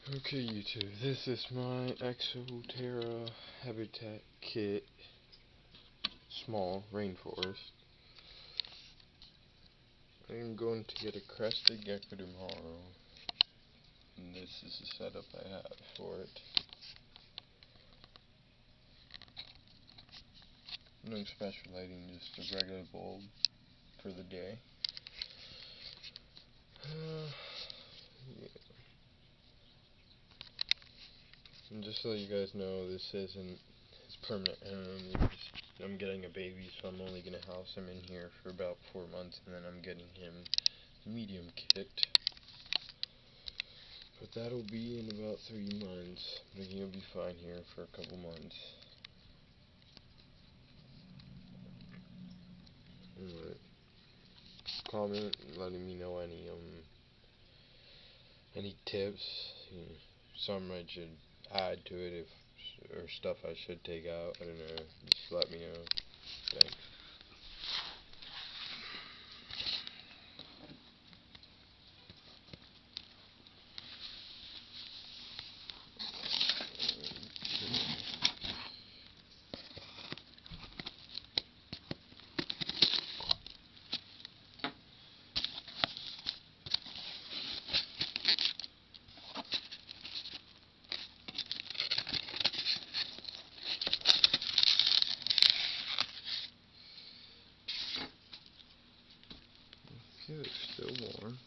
Okay, YouTube, this is my Exoterra habitat kit, small rainforest. I'm going to get a Crested Gecko tomorrow, and this is the setup I have for it. No special lighting, just a regular bulb for the day. Yeah. And just so you guys know, this isn't his permanent home. I'm getting a baby, so I'm only going to house him in here for about 4 months, and then I'm getting him medium kit. But that'll be in about 3 months. But he'll be fine here for a couple months. Alright. Comment letting me know any tips. Some I should add to it or stuff I should take out. I don't know. Just let me know. Thanks. Okay, it's still warm.